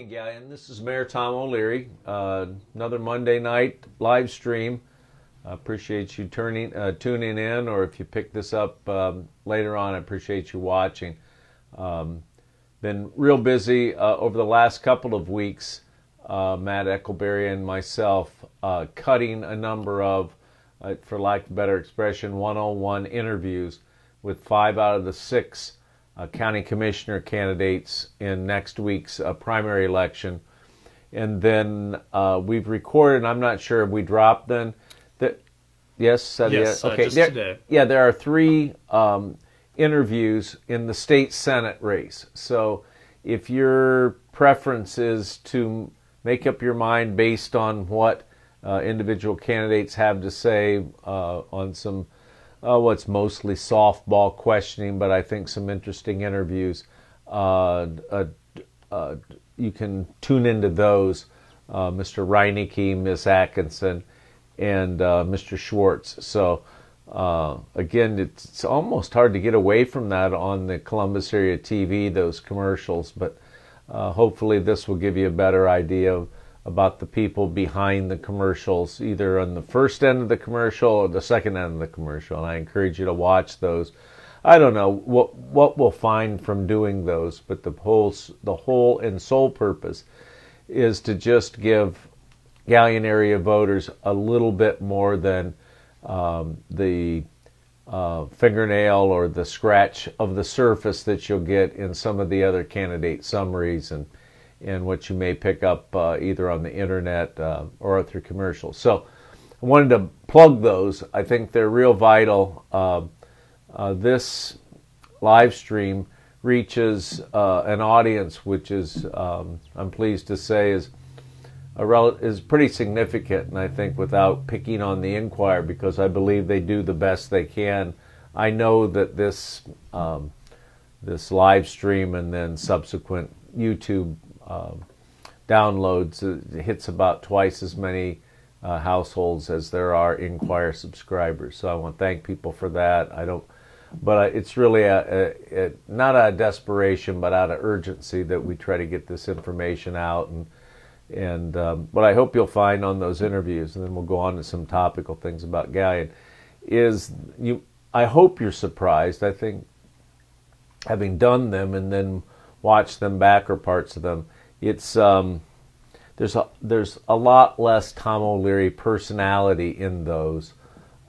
evening, Galleon. This is Mayor Tom O'Leary. Another Monday night live stream. Appreciate you tuning in, or if you pick this up later on, I appreciate you watching. Been real busy over the last couple of weeks. Matt Eckelberry and myself cutting a number of, for lack of a better expression, one-on-one interviews with 5 out of the 6 county commissioner candidates in next week's primary election. And then we've recorded, I'm not sure if we dropped then. Yes? Yes, okay. just today. Yeah, there are 3 interviews in the state Senate race. So if your preference is to make up your mind based on what individual candidates have to say on some what's mostly softball questioning, but I think some interesting interviews. You can tune into those. Mr. Reineke, Ms. Atkinson, and Mr. Schwartz. So again, it's almost hard to get away from that on the Columbus area TV, those commercials, but hopefully this will give you a better idea about the people behind the commercials, either on the first end of the commercial or the second end of the commercial. And I encourage you to watch those. I don't know what we'll find from doing those, but the whole and sole purpose is to just give Galleon area voters a little bit more than the fingernail or the scratch of the surface that you'll get in some of the other candidate summaries and what you may pick up either on the internet or through commercials. So I wanted to plug those. I think they're real vital. This live stream reaches an audience which is, I'm pleased to say, is pretty significant, and I think without picking on the Inquirer, because I believe they do the best they can, I know that this live stream and then subsequent YouTube downloads hits about twice as many households as there are Inquirer subscribers. So I want to thank people for that. But it's really not out of desperation, but out of urgency that we try to get this information out. And what I hope you'll find on those interviews, and then we'll go on to some topical things about Galleon, is I hope you're surprised. I think having done them and then watched them back or parts of them, it's there's a lot less Tom O'Leary personality in those,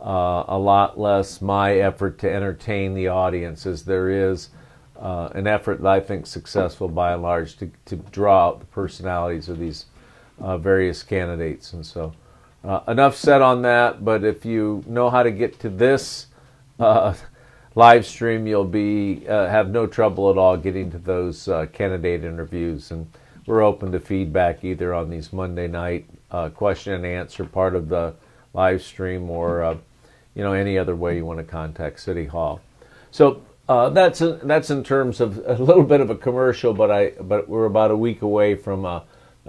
a lot less my effort to entertain the audience, as there is an effort that I think successful by and large to draw out the personalities of these various candidates. And so enough said on that, but if you know how to get to this live stream, you'll be have no trouble at all getting to those candidate interviews. And we're open to feedback either on these Monday night question and answer part of the live stream, or any other way you want to contact City Hall. So that's in terms of a little bit of a commercial, but we're about a week away from a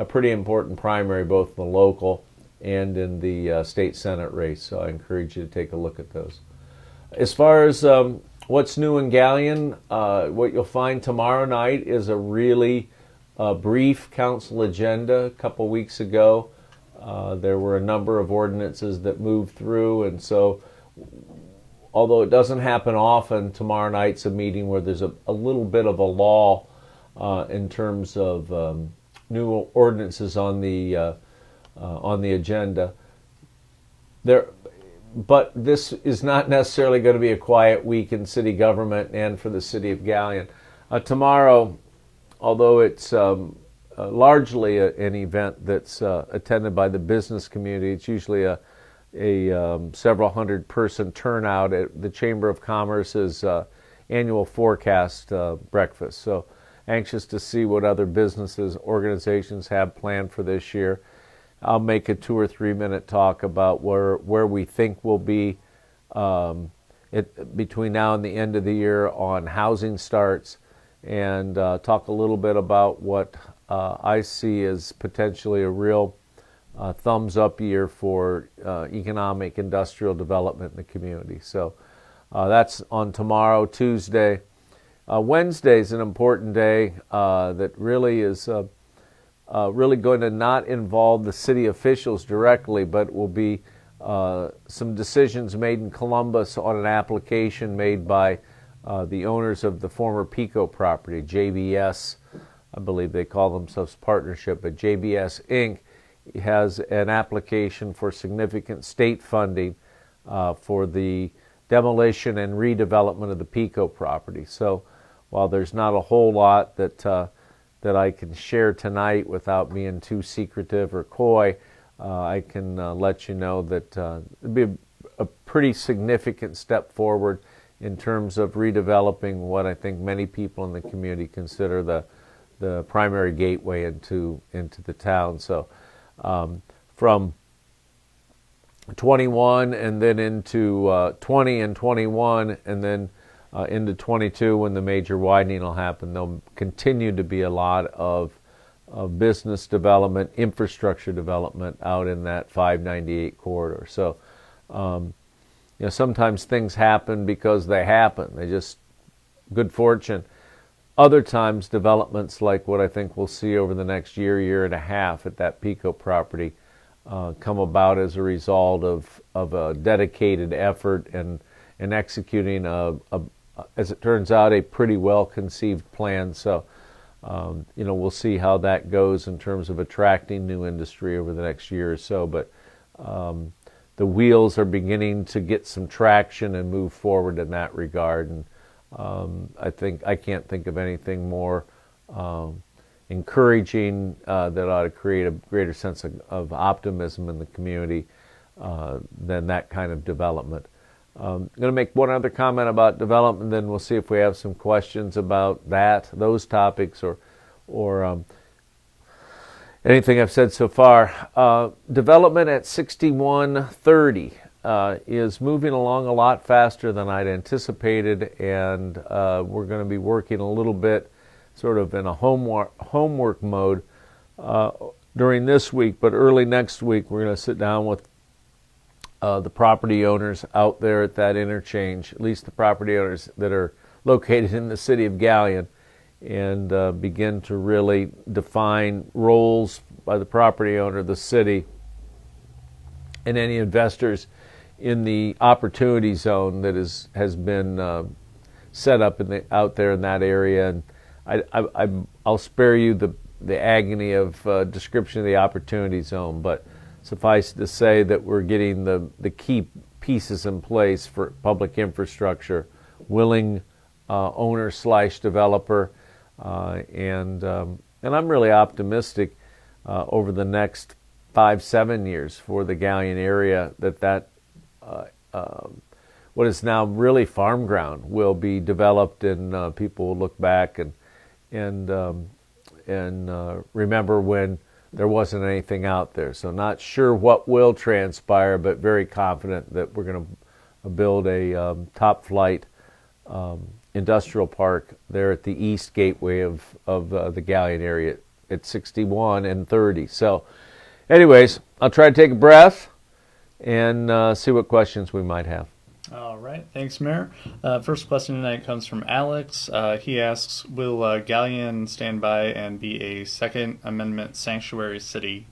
pretty important primary, both in the local and in the state Senate race. So I encourage you to take a look at those. As far as what's new in Galleon, what you'll find tomorrow night is a really brief council agenda. A couple weeks ago, there were a number of ordinances that moved through, and so although it doesn't happen often, tomorrow night's a meeting where there's a little bit of a lull in terms of new ordinances on the agenda. But this is not necessarily going to be a quiet week in city government and for the city of Galleon. Tomorrow, although it's largely an event that's attended by the business community, it's usually a several hundred person turnout at the Chamber of Commerce's annual forecast breakfast. So anxious to see what other businesses, organizations have planned for this year. I'll make a 2 or 3 minute talk about where we think we'll be between now and the end of the year on housing starts, and talk a little bit about what I see as potentially a real thumbs up year for economic industrial development in the community. So that's on tomorrow, Tuesday. Wednesday is an important day that really is really going to not involve the city officials directly, but will be some decisions made in Columbus on an application made by the owners of the former Pico property, JBS. I believe they call themselves partnership, but JBS Inc. has an application for significant state funding for the demolition and redevelopment of the Pico property. So while there's not a whole lot that I can share tonight without being too secretive or coy, I can let you know that it'd be a pretty significant step forward in terms of redeveloping what I think many people in the community consider the primary gateway into the town. So from 21 and then into 20 and 21 and then into 22 when the major widening will happen, there'll continue to be a lot of business development, infrastructure development out in that 598 corridor. So sometimes things happen because they happen. They just good fortune. Other times developments like what I think we'll see over the next year and a half at that Pico property come about as a result of a dedicated effort and executing as it turns out, a pretty well-conceived plan. So, we'll see how that goes in terms of attracting new industry over the next year or so. But the wheels are beginning to get some traction and move forward in that regard. And I can't think of anything more encouraging that ought to create a greater sense of optimism in the community than that kind of development. I'm going to make one other comment about development, then we'll see if we have some questions about those topics, or anything I've said so far. Development at 6130 is moving along a lot faster than I'd anticipated, and we're going to be working a little bit sort of in a homework mode during this week, but early next week we're going to sit down with the property owners out there at that interchange, at least the property owners that are located in the city of Galion, and begin to really define roles by the property owner, the city, and any investors in the opportunity zone that has been set up out there in that area. And I'll spare you the agony of description of the opportunity zone, but suffice to say that we're getting the key pieces in place for public infrastructure, willing owner/developer, and I'm really optimistic over the next 5-7 years for the Galion area that what is now really farm ground will be developed, and people will look back and remember when there wasn't anything out there. So not sure what will transpire, but very confident that we're going to build a top flight industrial park there at the east gateway of the Galion area at 61 and 30. So anyways, I'll try to take a breath and see what questions we might have. All right. Thanks, Mayor. First question tonight comes from Alex. He asks, will Galion stand by and be a Second Amendment sanctuary city?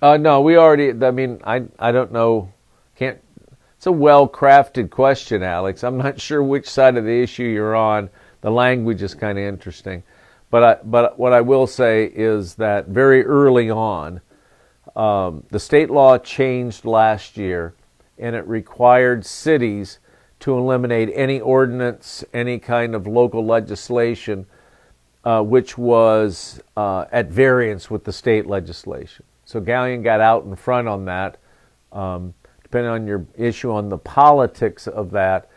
No, we already, I don't know. It's a well-crafted question, Alex. I'm not sure which side of the issue you're on. The language is kind of interesting. But what I will say is that very early on, the state law changed last year, and it required cities to eliminate any ordinance, any kind of local legislation, which was at variance with the state legislation. So Galion got out in front on that. Depending on your issue on the politics of that,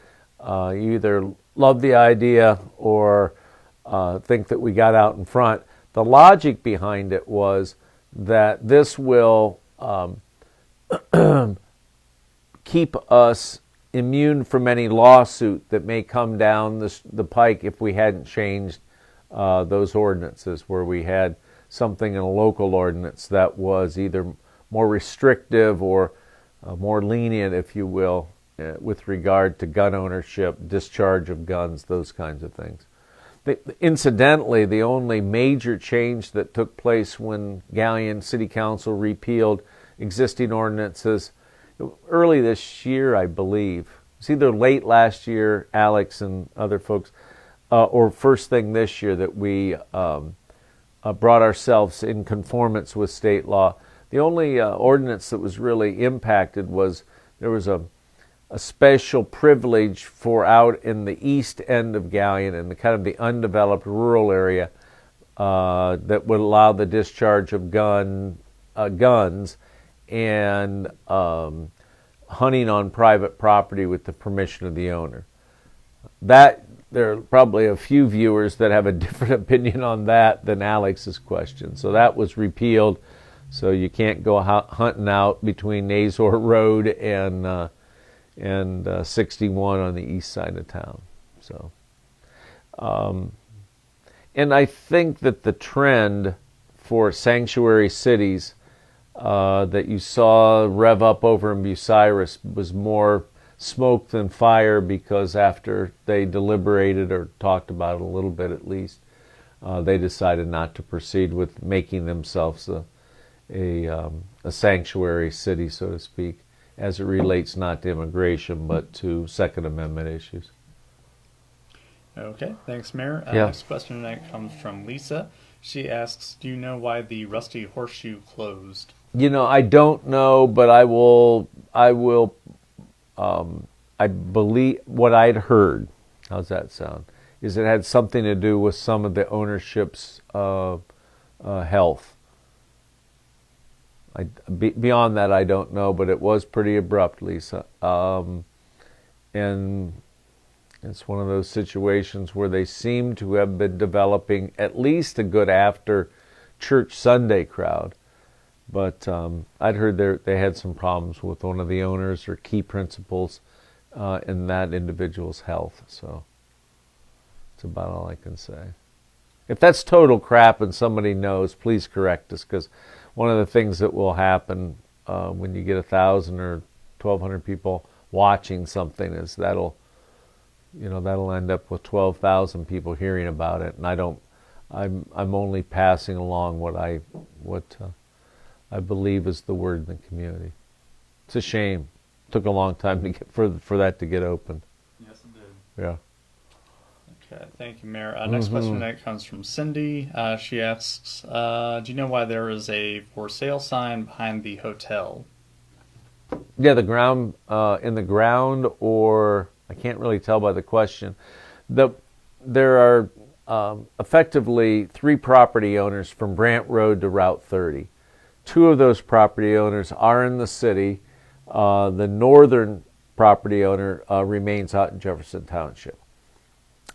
you either love the idea or think that we got out in front. The logic behind it was that this will keep us immune from any lawsuit that may come down the pike if we hadn't changed those ordinances, where we had something in a local ordinance that was either more restrictive or more lenient, if you will, with regard to gun ownership, discharge of guns, those kinds of things. Incidentally, the only major change that took place when Galion City Council repealed existing ordinances early this year, I believe. It's either late last year, Alex and other folks, or first thing this year that we brought ourselves in conformance with state law. The only ordinance that was really impacted was there was a special privilege for out in the east end of Galion, in the kind of the undeveloped rural area, that would allow the discharge of guns and hunting on private property with the permission of the owner. That there are probably a few viewers that have a different opinion on that than Alex's question. So that was repealed. So you can't go hunting out between Nazor Road and 61 on the east side of town. So, and I think that the trend for sanctuary cities that you saw rev up over in Bucyrus was more smoke than fire, because after they deliberated or talked about it a little bit at least, they decided not to proceed with making themselves a sanctuary city, so to speak, as it relates not to immigration but to Second Amendment issues. Okay, thanks, Mayor. Yeah. Next question tonight comes from Lisa. She asks, do you know why the Rusty Horseshoe closed? I don't know, but I believe what I'd heard, how's that sound, is it had something to do with some of the ownership's health. Beyond that, I don't know, but it was pretty abrupt, Lisa. And it's one of those situations where they seem to have been developing at least a good after church Sunday crowd. But I'd heard they had some problems with one of the owners or key principals in that individual's health. So that's about all I can say. If that's total crap and somebody knows, please correct us, because one of the things that will happen when you get 1,000 or 1,200 people watching something is that'll end up with 12,000 people hearing about it, and I'm only passing along what I believe is the word in the community. It's a shame. It took a long time to get for that to get open. Yes, it did. Yeah. Okay, thank you, Mayor. Next question tonight comes from Cindy. She asks, do you know why there is a for sale sign behind the hotel? Yeah, the ground, in the ground, or I can't really tell by the question. There are effectively 3 property owners from Brant Road to Route 30. 2 of those property owners are in the city. The northern property owner remains out in Jefferson Township.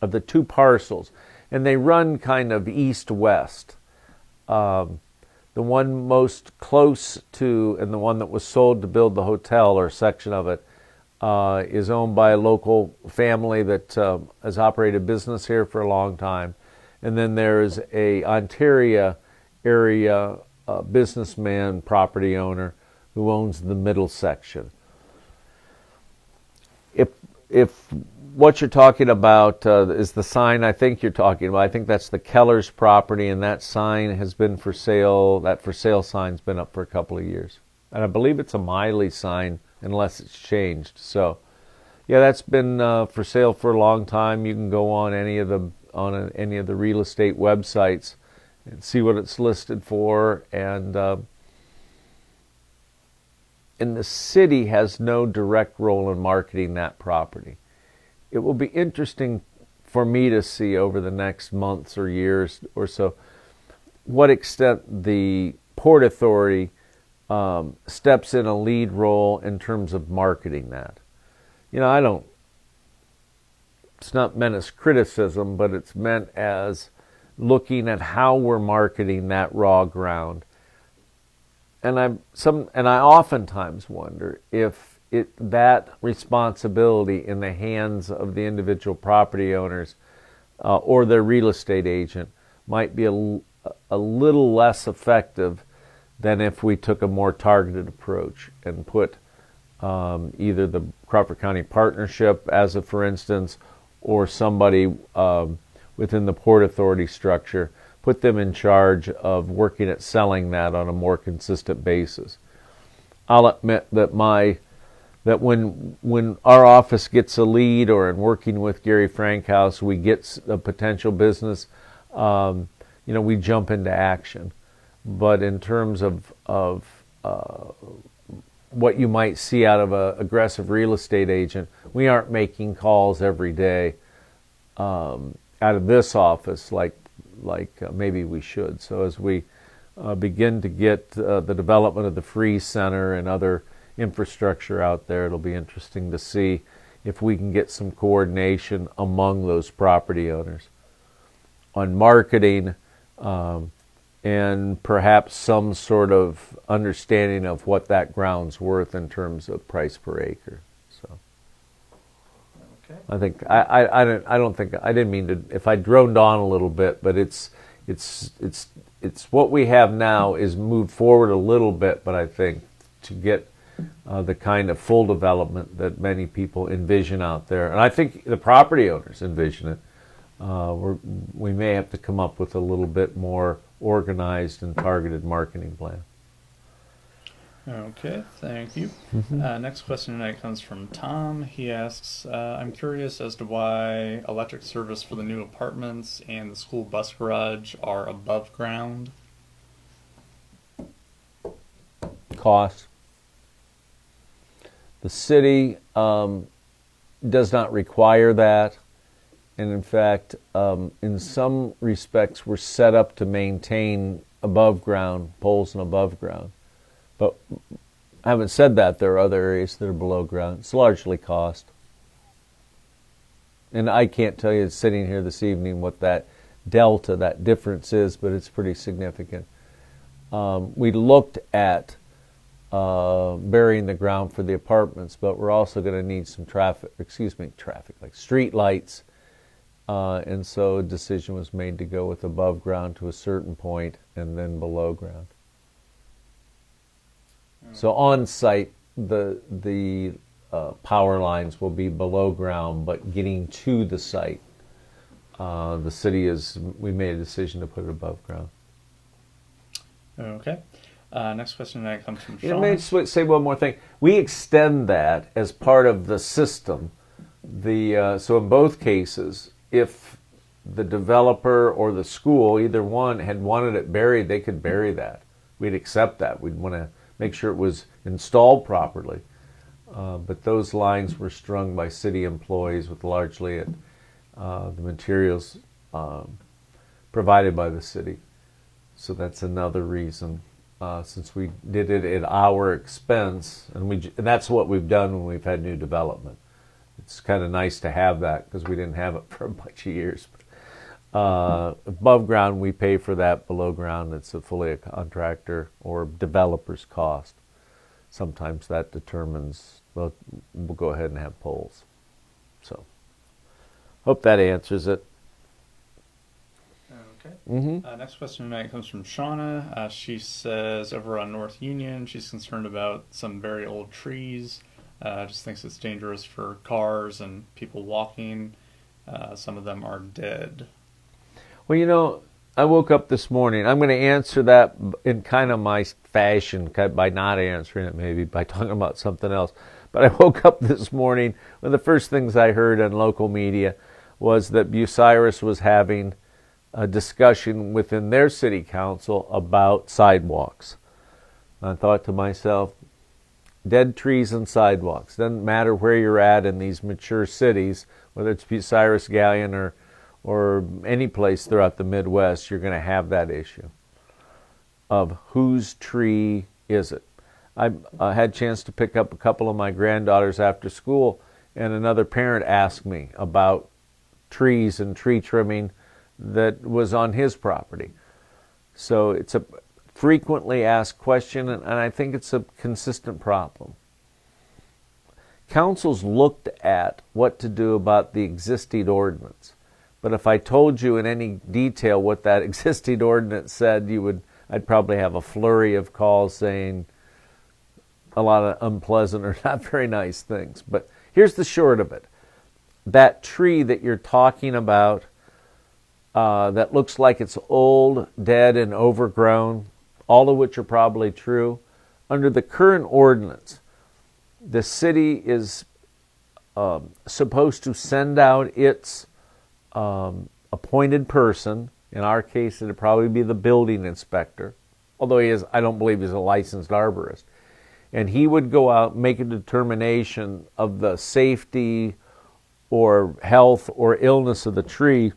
Of the 2 parcels, and they run kind of east-west. The one most close to, and the one that was sold to build the hotel, or a section of it, is owned by a local family that has operated business here for a long time. And then there's a Ontario area businessman, property owner, who owns the middle section. If what you're talking about is the sign I think you're talking about, I think that's the Keller's property, and that sign has been for sale. That for sale sign's been up for a couple of years. And I believe it's a Miley sign, unless it's changed. So, yeah, that's been for sale for a long time. You can go on any of the real estate websites and see what it's listed for. And the city has no direct role in marketing that property. It will be interesting for me to see over the next months or years or so what extent the Port Authority steps in a lead role in terms of marketing that. It's not meant as criticism, but it's meant as looking at how we're marketing that raw ground. And I oftentimes wonder if that responsibility in the hands of the individual property owners or their real estate agent might be a little less effective than if we took a more targeted approach and put either the Crawford County Partnership, as a for instance, or somebody within the Port Authority structure, put them in charge of working at selling that on a more consistent basis. I'll admit that when our office gets a lead, or in working with Gary Frankhouse, we get a potential business, we jump into action. But in terms of what you might see out of an aggressive real estate agent, we aren't making calls every day out of this office like maybe we should. So as we begin to get the development of the Freeze Center and other infrastructure out there, it'll be interesting to see if we can get some coordination among those property owners on marketing, and perhaps some sort of understanding of what that ground's worth in terms of price per acre. So, Okay. I think I don't think I didn't mean to. If I droned on a little bit, but it's what we have now is moved forward a little bit, but I think to get the kind of full development that many people envision out there, and I think the property owners envision it. We may have to come up with a little bit more organized and targeted marketing plan. Okay, thank you. Next question tonight comes from Tom. He asks, I'm curious as to why electric service for the new apartments and the school bus garage are above ground. Cost. The city does not require that. And in fact, in some respects, we're set up to maintain above ground poles and above ground. But having said that, there are other areas that are below ground. It's largely cost. And I can't tell you sitting here this evening what that delta, that difference is, but it's pretty significant. We looked at burying the ground for the apartments, but we're also going to need some like street lights. And so a decision was made to go with above ground to a certain point and then below ground. So on site, the power lines will be below ground, but getting to the site, we made a decision to put it above ground. Okay. Next question tonight comes from Sean. Let me just say one more thing. We extend that as part of the system. So in both cases, if the developer or the school, either one, had wanted it buried, they could bury that. We'd accept that. We'd want to make sure it was installed properly. But those lines were strung by city employees with largely the materials provided by the city. So that's another reason. Since we did it at our expense, and that's what we've done when we've had new development. It's kind of nice to have that because we didn't have it for a bunch of years. Above ground, we pay for that. Below ground, it's fully a contractor or developer's cost. Sometimes that determines, we'll go ahead and have poles. So, hope that answers it. Okay. Next question tonight comes from Shauna. She says over on North Union, she's concerned about some very old trees. Just thinks it's dangerous for cars and people walking. Some of them are dead. Well, I woke up this morning. I'm going to answer that in kind of my fashion, by not answering it, maybe by talking about something else. But I woke up this morning, one of the first things I heard on local media was that Bucyrus was having a discussion within their city council about sidewalks. I thought to myself, dead trees and sidewalks. Doesn't matter where you're at in these mature cities, whether it's Bucyrus, Galion, or any place throughout the Midwest, you're going to have that issue of whose tree is it. I had a chance to pick up a couple of my granddaughters after school, and another parent asked me about trees and tree trimming that was on his property. So it's a frequently asked question, and I think it's a consistent problem. Councils looked at what to do about the existing ordinance, but if I told you in any detail what that existing ordinance said, I'd probably have a flurry of calls saying a lot of unpleasant or not very nice things. But here's the short of it. That tree that you're talking about that looks like it's old, dead, and overgrown, all of which are probably true. Under the current ordinance, the city is supposed to send out its appointed person. In our case, it would probably be the building inspector, although I don't believe he's a licensed arborist. And he would go out and make a determination of the safety or health or illness of the tree.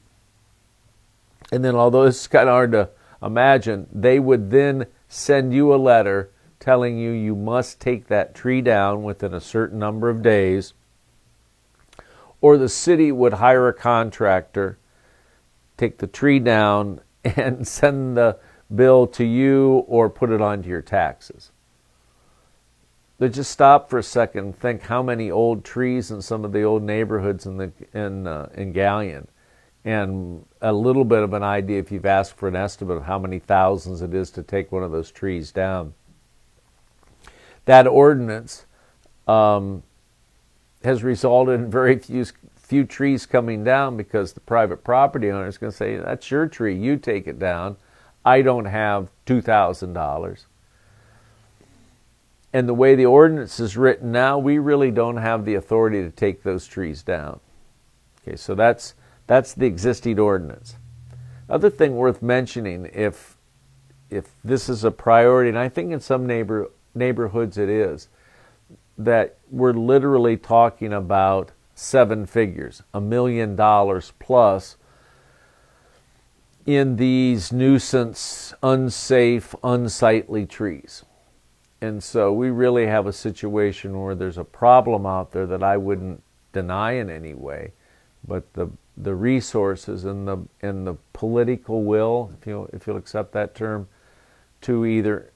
And then, although it's kind of hard to imagine, they would then send you a letter telling you you must take that tree down within a certain number of days, or the city would hire a contractor, take the tree down, and send the bill to you or put it onto your taxes. But just stop for a second and think how many old trees in some of the old neighborhoods in Galion, and a little bit of an idea if you've asked for an estimate of how many thousands it is to take one of those trees down. That ordinance has resulted in very few trees coming down because the private property owner is going to say, that's your tree, you take it down. I don't have $2,000. And the way the ordinance is written now, we really don't have the authority to take those trees down. Okay, so that's the existing ordinance. Other thing worth mentioning, if this is a priority, and I think in some neighborhoods it is, that we're literally talking about 7 figures, $1 million plus, in these nuisance, unsafe, unsightly trees. And so we really have a situation where there's a problem out there that I wouldn't deny in any way, but the resources and the political will, if you'll accept that term, to either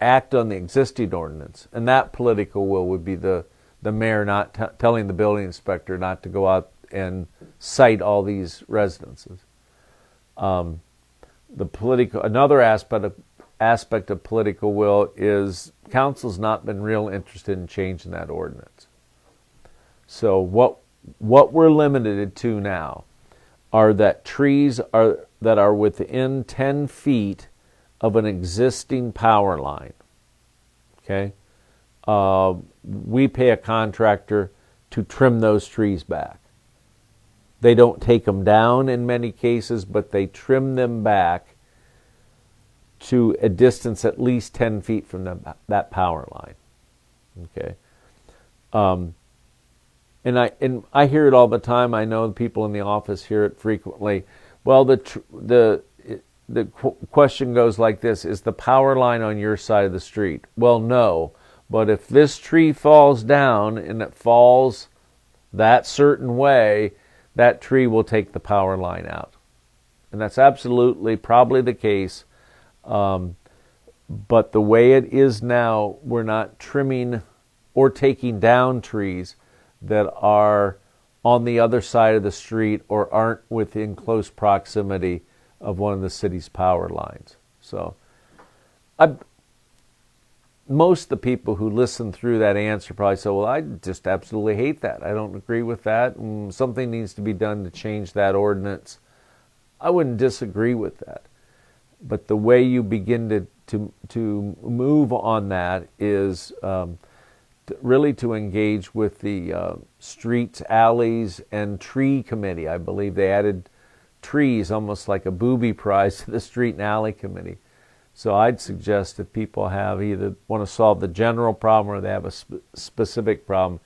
act on the existing ordinance, and that political will would be the mayor not telling the building inspector not to go out and cite all these residences. Another aspect of political will is council's not been real interested in changing that ordinance. So what we're limited to now are that trees that are within 10 feet of an existing power line. Okay? We pay a contractor to trim those trees back. They don't take them down in many cases, but they trim them back to a distance at least 10 feet from that power line. Okay? And I hear it all the time. I know the people in the office hear it frequently. Well, the question goes like this: is the power line on your side of the street? Well, no. But if this tree falls down and it falls that certain way, that tree will take the power line out. And that's absolutely probably the case. But the way it is now, we're not trimming or taking down trees that are on the other side of the street or aren't within close proximity of one of the city's power lines. So most of the people who listen through that answer probably say, well, I just absolutely hate that. I don't agree with that. And something needs to be done to change that ordinance. I wouldn't disagree with that. But the way you begin to move on that is really to engage with the streets, alleys, and tree committee. I believe they added trees almost like a booby prize to the street and alley committee. So I'd suggest if people either want to solve the general problem or they have a specific problem,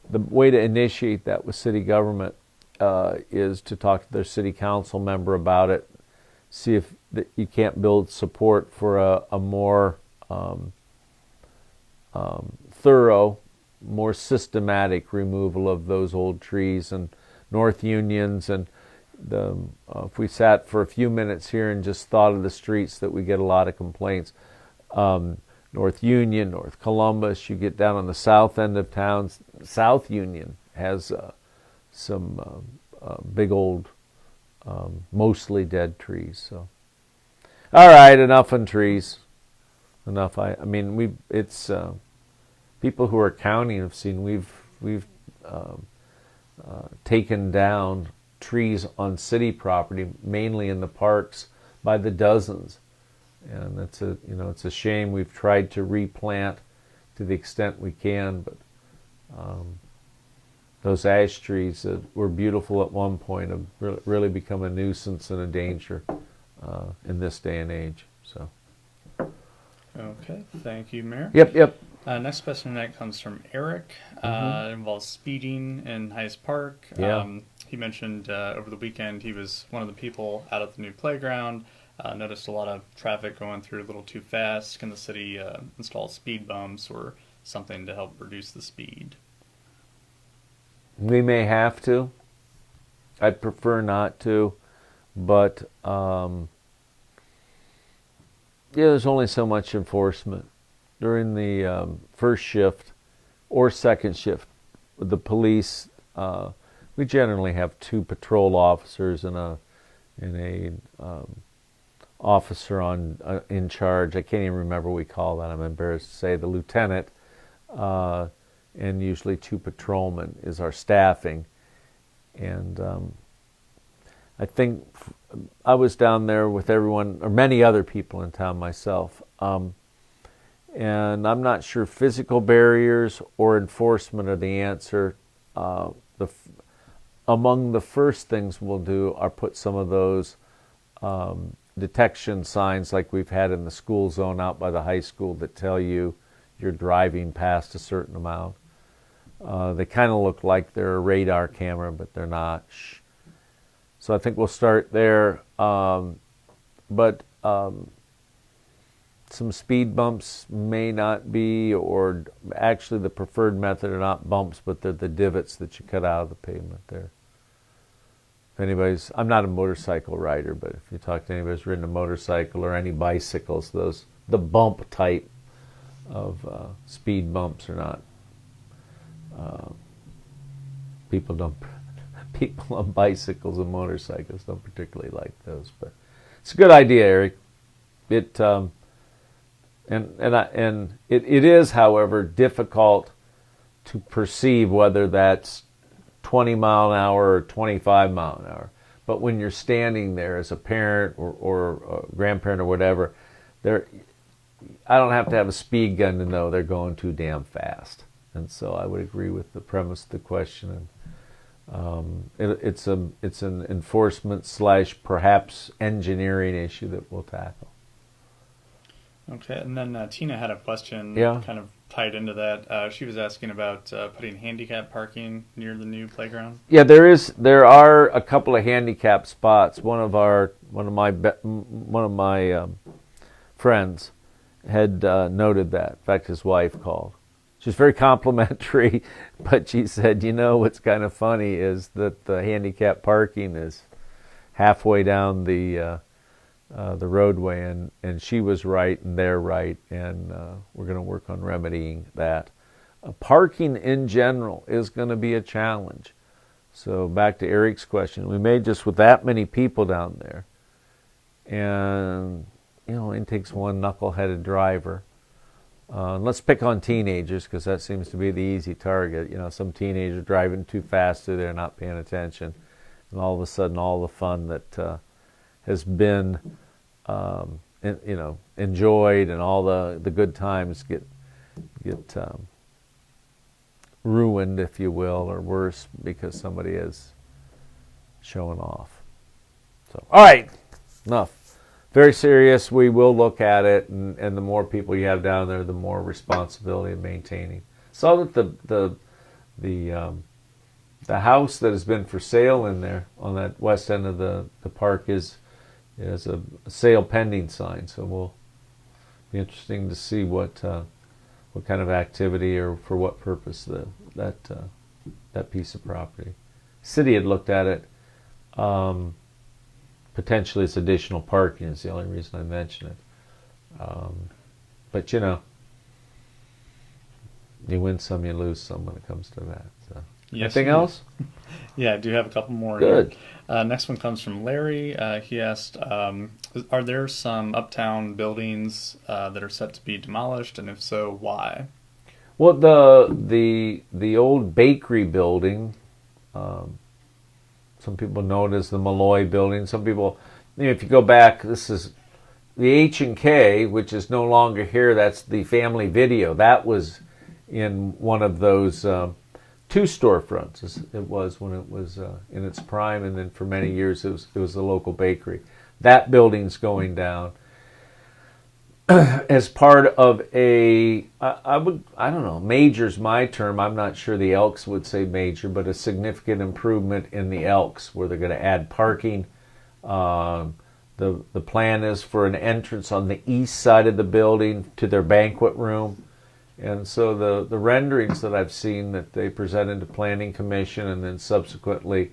the way to initiate that with city government is to talk to their city council member about it, see if you can't build support for a more thorough, more systematic removal of those old trees and North Unions. And if we sat for a few minutes here and just thought of the streets that we get a lot of complaints, North Union, North Columbus, you get down on the south end of town, South Union has some big old, mostly dead trees. So, all right, enough on trees. Enough. I mean, it's people who are counting have seen we've taken down trees on city property, mainly in the parks, by the dozens. And it's a shame. We've tried to replant to the extent we can, but those ash trees that were beautiful at one point have really become a nuisance and a danger in this day and age. So. Okay, thank you, Mayor. Yep. Next question tonight comes from Eric. It involves speeding in Hayes Park. Yeah. He mentioned over the weekend he was one of the people out at the new playground. Noticed a lot of traffic going through a little too fast. Can the city install speed bumps or something to help reduce the speed? We may have to. I'd prefer not to, but there's only so much enforcement. During the first shift or second shift with the police, we generally have 2 patrol officers and a officer in charge. I can't even remember what we call that. I'm embarrassed to say. The lieutenant, and usually 2 patrolmen is our staffing. And I think I was down there with everyone, or many other people in town myself. And I'm not sure physical barriers or enforcement are the answer. Among the first things we'll do are put some of those detection signs like we've had in the school zone out by the high school that tell you you're driving past a certain amount. They kind of look like they're a radar camera, but they're not. So I think we'll start there. But some speed bumps may not be, or actually the preferred method are not bumps, but they're the divots that you cut out of the pavement there. If anybody's, I'm not a motorcycle rider, but if you talk to anybody who's ridden a motorcycle or any bicycles, the bump type of speed bumps are not. People on bicycles and motorcycles don't particularly like those, but it's a good idea, Eric. It it is, however, difficult to perceive whether that's 20 mile an hour or 25 mile an hour. But when you're standing there as a parent or a grandparent or whatever, I don't have to have a speed gun to know they're going too damn fast. And so I would agree with the premise of the question. And it's an enforcement / perhaps engineering issue that we'll tackle. Okay, and then Tina had a question Yeah. kind of tied into that. She was asking about putting handicap parking near the new playground. Yeah, there are a couple of handicap spots. One of my friends had noted that. In fact, his wife called. She was very complimentary, but she said, what's kind of funny is that the handicap parking is halfway down the roadway, and she was right and they're right, and we're going to work on remedying that. Parking in general is going to be a challenge. So back to Eric's question, we may just with that many people down there, and it takes one knuckleheaded driver. Let's pick on teenagers because that seems to be the easy target. Some teenagers driving too fast, they're not paying attention, and all of a sudden all the fun that has been enjoyed and all the good times get ruined, if you will, or worse because somebody is showing off. So, all right, enough. Very serious. We will look at it, and the more people you have down there, the more responsibility of maintaining. Saw that the house that has been for sale in there on that west end of the park is a sale pending sign. So we'll be interesting to see what kind of activity or for what purpose that piece of property. City had looked at it. Potentially it's additional parking is the only reason I mention it. But you win some, you lose some when it comes to that. So. Yes, anything else? Yeah, I do have a couple more. Good. Next one comes from Larry. He asked, are there some uptown buildings that are set to be demolished, and if so, why? Well, the old bakery building, it's some people know it as the Malloy Building. Some people, if you go back, this is the H&K, which is no longer here. That's the Family Video. That was in one of those two storefronts. It was when it was in its prime, and then for many years it was the local bakery. That building's going down as part of I don't know, major's my term. I'm not sure the Elks would say major, but a significant improvement in the Elks, where they're going to add parking. The plan is for an entrance on the east side of the building to their banquet room. And so the renderings that I've seen that they presented to Planning Commission and then subsequently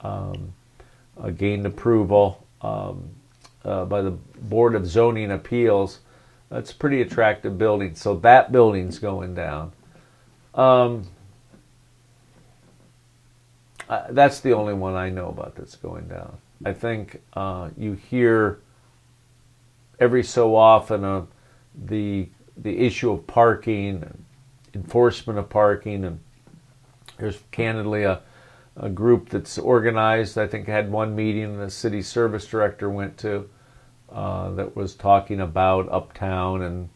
gained approval by the Board of Zoning Appeals, that's a pretty attractive building. So that building's going down. That's the only one I know about that's going down. I think you hear every so often the issue of parking, and enforcement of parking, and there's candidly a group that's organized. I think I had one meeting the city service director went to that was talking about uptown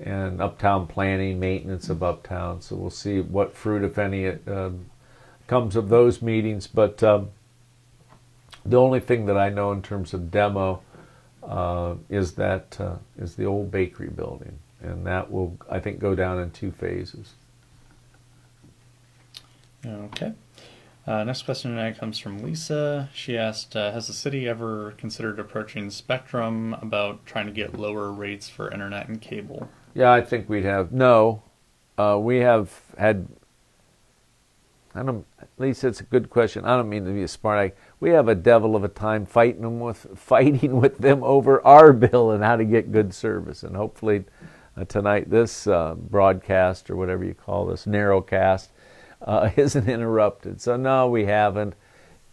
and uptown planning, maintenance of uptown. So we'll see what fruit, if any, comes of those meetings. But the only thing that I know in terms of demo is the old bakery building, and that will, I think, go down in 2 phases. Okay. Next question tonight comes from Lisa. She asked, has the city ever considered approaching Spectrum about trying to get lower rates for internet and cable? Yeah, I think we'd have. No, we have had. Lisa, it's a good question. I don't mean to be a smart aleck. We have a devil of a time fighting with them over our bill and how to get good service. And hopefully tonight this broadcast, or whatever you call this, narrowcast, isn't interrupted. So no, we haven't.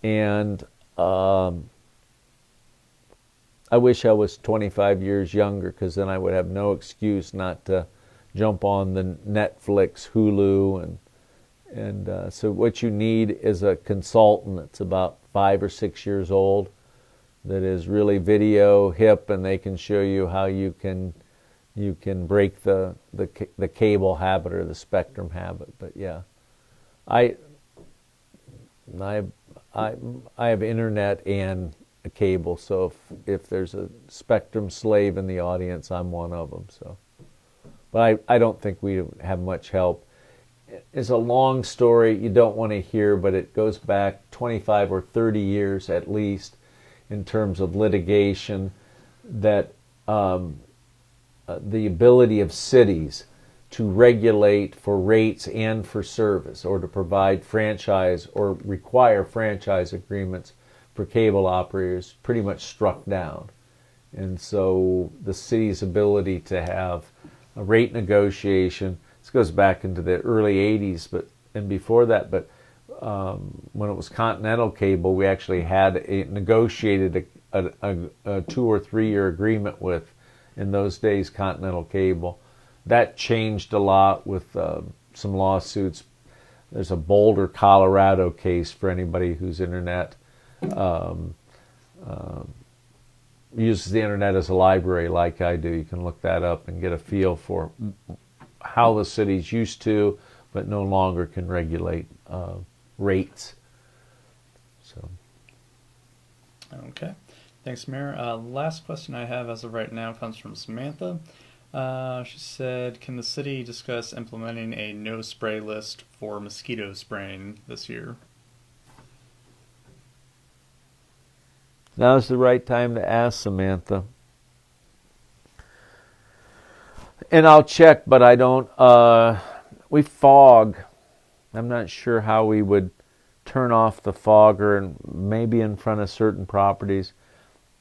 And I wish I was 25 years younger, because then I would have no excuse not to jump on the Netflix, Hulu, and so what you need is a consultant that's about 5 or 6 years old, that is really video hip, and they can show you how you can break the cable habit or the Spectrum habit. But yeah, I have internet and a cable, so if there's a Spectrum slave in the audience, I'm one of them. So, but I don't think we have much help. It's a long story you don't want to hear, but it goes back 25 or 30 years at least in terms of litigation, that the ability of cities to regulate for rates and for service, or to provide franchise or require franchise agreements for cable operators, pretty much struck down. And so the city's ability to have a rate negotiation, this goes back into the early 80s, and before that, but when it was Continental Cable, we actually had negotiated a 2 or 3 year agreement with, in those days, Continental Cable. That changed a lot with some lawsuits. There's a Boulder, Colorado case for anybody whose internet uses the internet as a library like I do. You can look that up and get a feel for how the cities used to, but no longer can regulate rates. So. Okay. Thanks, Mayor. Last question I have as of right now comes from Samantha. She said, can the city discuss implementing a no spray list for mosquito spraying this year? Now's the right time to ask, Samantha. And I'll check, but I don't. We fog. I'm not sure how we would turn off the fogger, and maybe in front of certain properties.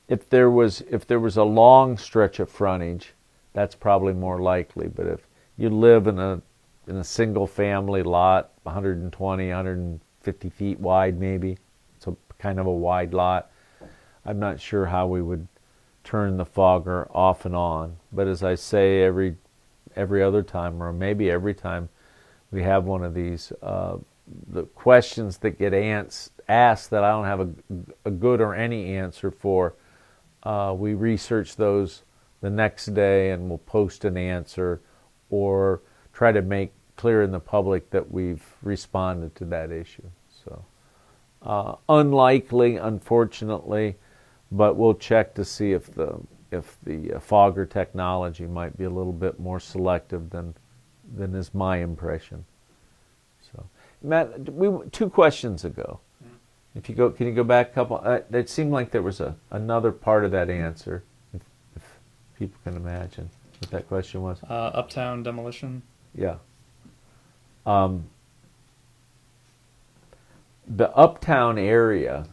If there was a long stretch of frontage, that's probably more likely. But if you live in a single family lot, 120, 150 feet wide, maybe, it's a kind of a wide lot, I'm not sure how we would turn the fogger off and on. But as I say, every other time, or maybe every time we have one of these, the questions that get asked that I don't have a good or any answer for, we research those the next day and we'll post an answer or try to make clear in the public that we've responded to that issue. So unlikely, unfortunately, but we'll check to see if the fogger technology might be a little bit more selective than is my impression. So, Matt, 2 questions ago. If you go, can you go back a couple? It seemed like there was another part of that answer, if people can imagine what that question was. Uptown demolition. Yeah. The uptown area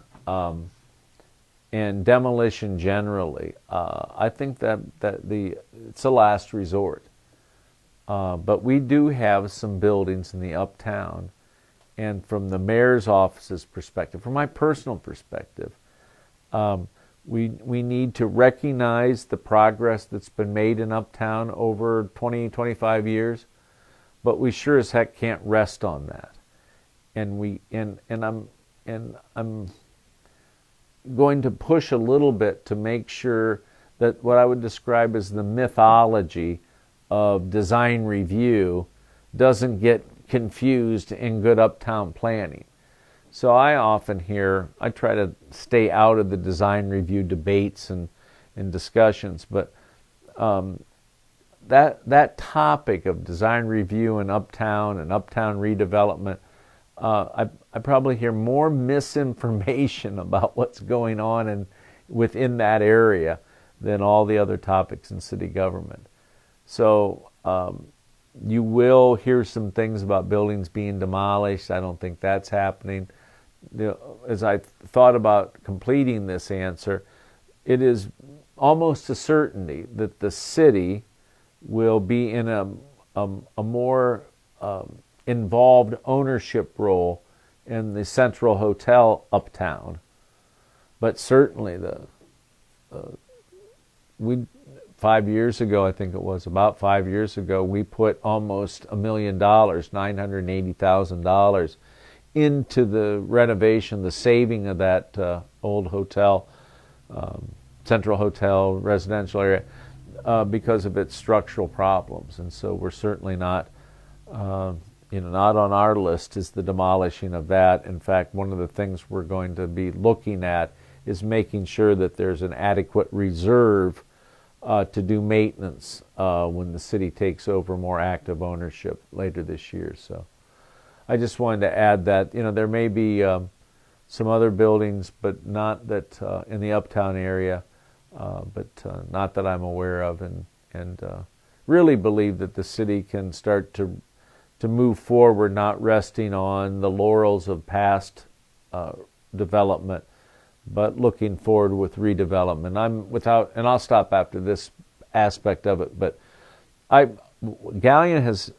and demolition generally, I think that it's a last resort. But we do have some buildings in the uptown, and from the mayor's office's perspective, from my personal perspective, we need to recognize the progress that's been made in uptown over 20, 25 years, but we sure as heck can't rest on that. And I'm going to push a little bit to make sure that what I would describe as the mythology of design review doesn't get confused in good uptown planning. So I often I try to stay out of the design review debates and discussions, but that topic of design review and uptown redevelopment, I probably hear more misinformation about what's going on within that area than all the other topics in city government. So you will hear some things about buildings being demolished. I don't think that's happening. As I thought about completing this answer, it is almost a certainty that the city will be in a more involved ownership role in the Central Hotel uptown. But certainly we 5 years ago, I think it was about 5 years ago, we put almost $1 million, $980,000 into the renovation, the saving of that old hotel, Central Hotel residential area, because of its structural problems. And so we're certainly not not on our list is the demolishing of that. In fact, one of the things we're going to be looking at is making sure that there's an adequate reserve to do maintenance when the city takes over more active ownership later this year. So I just wanted to add that there may be some other buildings, but not that in the uptown area, but not that I'm aware of, and really believe that the city can start to move forward, not resting on the laurels of past development, but looking forward with redevelopment. And I'll stop after this aspect of it, but Galion has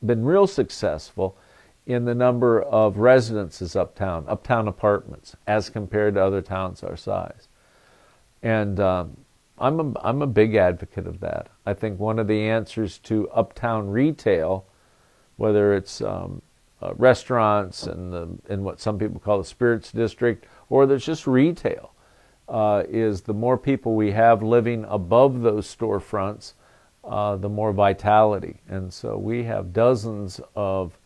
been real successful in the number of residences uptown apartments, as compared to other towns our size. And I'm a big advocate of that. I think one of the answers to uptown retail, whether it's restaurants in what some people call the Spirits District, or there's just retail, is the more people we have living above those storefronts, the more vitality. And so we have dozens of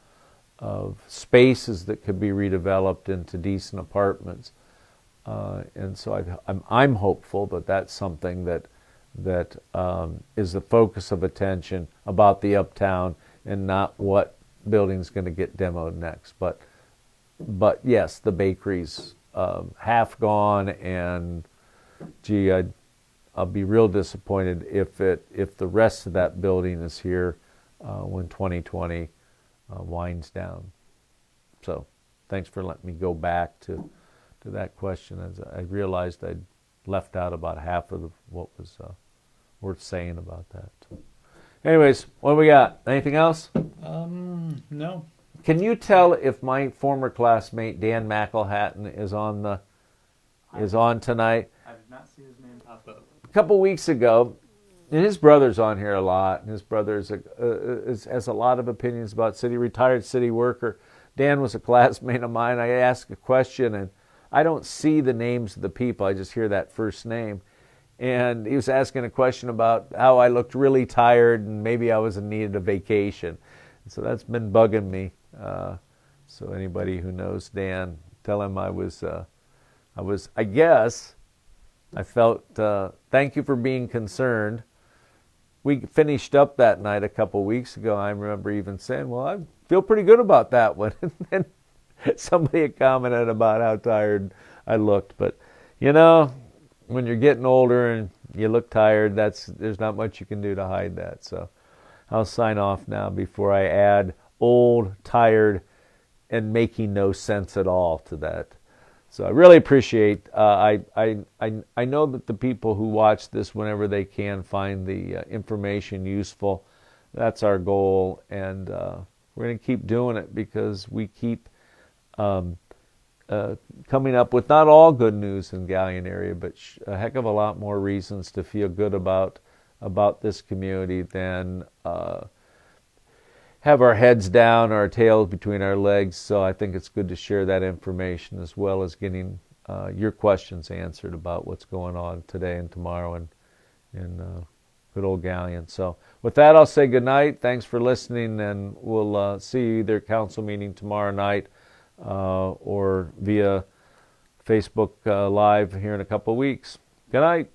spaces that could be redeveloped into decent apartments. And so I'm hopeful that that's something that is the focus of attention about the uptown, and not what building's going to get demoed next. But yes, the bakery's half gone, and gee, I'll be real disappointed if the rest of that building is here when 2020 winds down. So thanks for letting me go back to that question, as I realized I'd left out about half of what was worth saying about that. Anyways, what do we got? Anything else? No. Can you tell if my former classmate Dan McElhatton is on tonight? I did not see his name pop up. A couple weeks ago, and his brother's on here a lot, and his brother has a lot of opinions about retired city worker. Dan was a classmate of mine. I asked a question, and I don't see the names of the people. I just hear that first name. And he was asking a question about how I looked really tired and maybe I was in need of a vacation. So that's been bugging me. So anybody who knows Dan, tell him I was, I guess, I felt, thank you for being concerned. We finished up that night a couple weeks ago. I remember even saying, well, I feel pretty good about that one. And then somebody had commented about how tired I looked. But, you know, when you're getting older and you look tired, there's not much you can do to hide that. So I'll sign off now before I add old, tired, and making no sense at all to that. So I really appreciate. I know that the people who watch this, whenever they can, find the information useful. That's our goal, and we're going to keep doing it because we keep coming up with not all good news in Galion area, but a heck of a lot more reasons to feel good about this community than have our heads down, our tails between our legs. So I think it's good to share that information as well as getting your questions answered about what's going on today and tomorrow in good old Galion. So with that, I'll say good night. Thanks for listening, and we'll see you either at council meeting tomorrow night or via Facebook Live here in a couple of weeks. Good night.